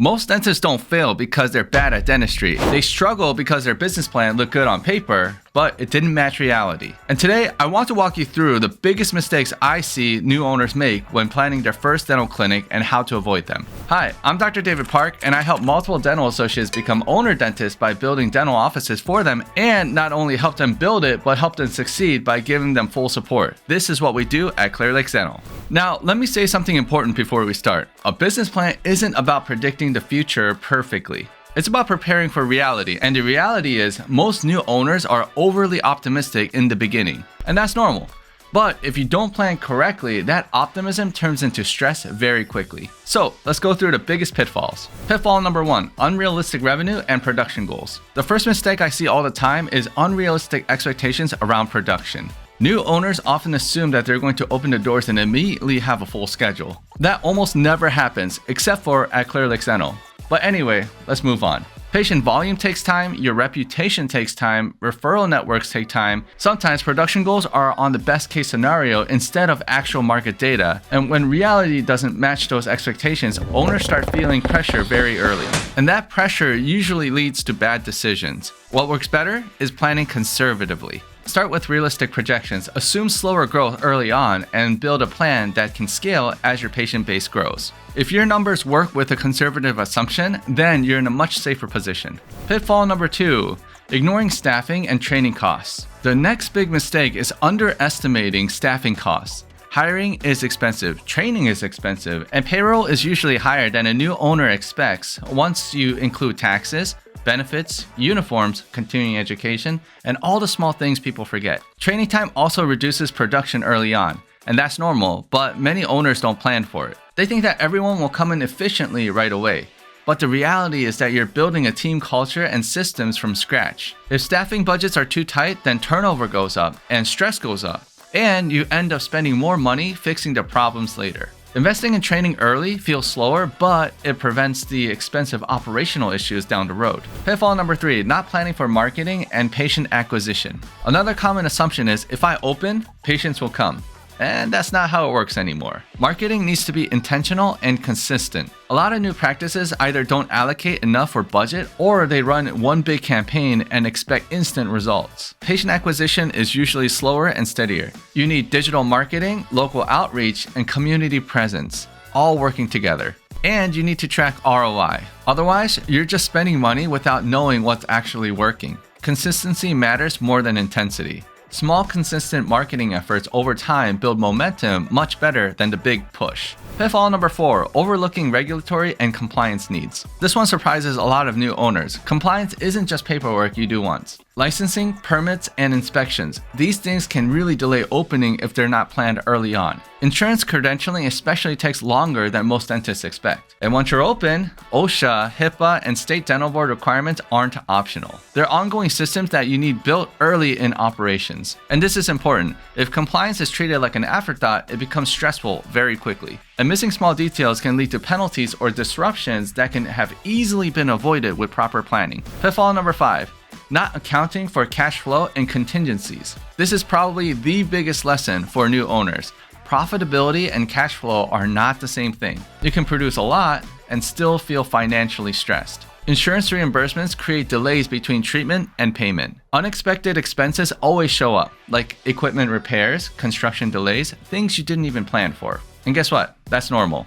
Most dentists don't fail because they're bad at dentistry. They struggle because their business plan looked good on paper, but it didn't match reality. And today, I want to walk you through the biggest mistakes I see new owners make when planning their first dental clinic and how to avoid them. Hi, I'm Dr. David Park, and I help multiple dental associates become owner dentists by building dental offices for them, and not only help them build it, but help them succeed by giving them full support. This is what we do at Clear Lakes Dental. Now, let me say something important before we start. A business plan isn't about predicting the future perfectly. It's about preparing for reality, and the reality is most new owners are overly optimistic in the beginning, and that's normal. But if you don't plan correctly, that optimism turns into stress very quickly. So let's go through the biggest pitfalls. Pitfall number 1, unrealistic revenue and production goals. The first mistake I see all the time is unrealistic expectations around production. New owners often assume that they're going to open the doors and immediately have a full schedule. That almost never happens, except for at Clear Lakes Dental. But anyway, let's move on. Patient volume takes time, your reputation takes time, referral networks take time. Sometimes production goals are on the best case scenario instead of actual market data. And when reality doesn't match those expectations, owners start feeling pressure very early. And that pressure usually leads to bad decisions. What works better is planning conservatively. Start with realistic projections, assume slower growth early on, and build a plan that can scale as your patient base grows. If your numbers work with a conservative assumption, then you're in a much safer position. Pitfall number 2, ignoring staffing and training costs. The next big mistake is underestimating staffing costs. Hiring is expensive, training is expensive, and payroll is usually higher than a new owner expects once you include taxes, benefits, uniforms, continuing education, and all the small things people forget. Training time also reduces production early on, and that's normal, but many owners don't plan for it. They think that everyone will come in efficiently right away. But the reality is that you're building a team culture and systems from scratch. If staffing budgets are too tight, then turnover goes up and stress goes up, and you end up spending more money fixing the problems later. Investing in training early feels slower, but it prevents the expensive operational issues down the road. Pitfall number 3, not planning for marketing and patient acquisition. Another common assumption is if I open, patients will come. And that's not how it works anymore. Marketing needs to be intentional and consistent. A lot of new practices either don't allocate enough for budget or they run one big campaign and expect instant results. Patient acquisition is usually slower and steadier. You need digital marketing, local outreach, and community presence, all working together. And you need to track ROI. Otherwise, you're just spending money without knowing what's actually working. Consistency matters more than intensity. Small, consistent marketing efforts over time build momentum much better than the big push. Pitfall number 4, overlooking regulatory and compliance needs. This one surprises a lot of new owners. Compliance isn't just paperwork you do once. Licensing, permits, and inspections. These things can really delay opening if they're not planned early on. Insurance credentialing especially takes longer than most dentists expect. And once you're open, OSHA, HIPAA, and state dental board requirements aren't optional. They're ongoing systems that you need built early in operations. And this is important. If compliance is treated like an afterthought, it becomes stressful very quickly. And missing small details can lead to penalties or disruptions that can have easily been avoided with proper planning. Pitfall number 5, not accounting for cash flow and contingencies. This is probably the biggest lesson for new owners. Profitability and cash flow are not the same thing. You can produce a lot and still feel financially stressed. Insurance reimbursements create delays between treatment and payment. Unexpected expenses always show up, like equipment repairs, construction delays, things you didn't even plan for. And guess what? That's normal.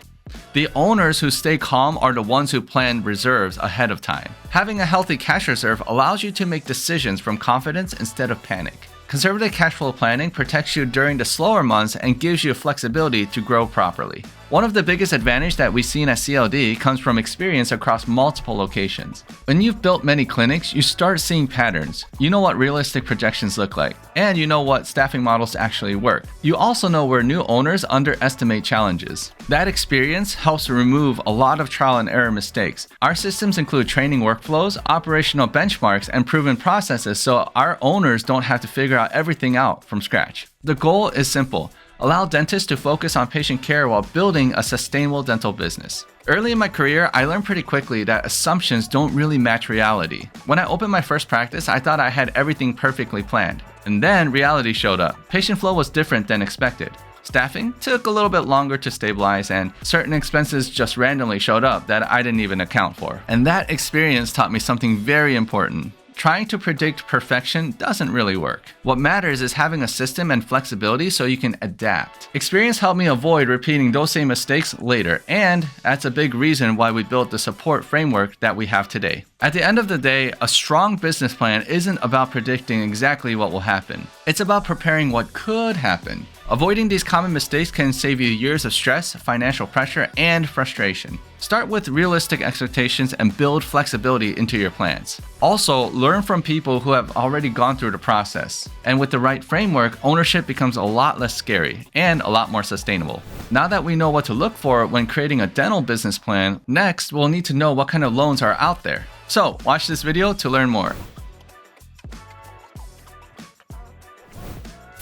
The owners who stay calm are the ones who plan reserves ahead of time. Having a healthy cash reserve allows you to make decisions from confidence instead of panic. Conservative cash flow planning protects you during the slower months and gives you flexibility to grow properly. One of the biggest advantages that we've seen at CLD comes from experience across multiple locations. When you've built many clinics, you start seeing patterns. You know what realistic projections look like, and you know what staffing models actually work. You also know where new owners underestimate challenges. That experience helps remove a lot of trial and error mistakes. Our systems include training workflows, operational benchmarks, and proven processes so our owners don't have to figure everything out from scratch. The goal is simple. Allow dentists to focus on patient care while building a sustainable dental business. Early in my career, I learned pretty quickly that assumptions don't really match reality. When I opened my first practice, I thought I had everything perfectly planned. And then reality showed up. Patient flow was different than expected. Staffing took a little bit longer to stabilize, and certain expenses just randomly showed up that I didn't even account for. And that experience taught me something very important. Trying to predict perfection doesn't really work. What matters is having a system and flexibility so you can adapt. Experience helped me avoid repeating those same mistakes later, and that's a big reason why we built the support framework that we have today. At the end of the day, a strong business plan isn't about predicting exactly what will happen. It's about preparing what could happen. Avoiding these common mistakes can save you years of stress, financial pressure, and frustration. Start with realistic expectations and build flexibility into your plans. Also, learn from people who have already gone through the process. And with the right framework, ownership becomes a lot less scary and a lot more sustainable. Now that we know what to look for when creating a dental business plan, next we'll need to know what kind of loans are out there. So, watch this video to learn more.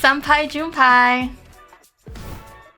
3拍 June 拍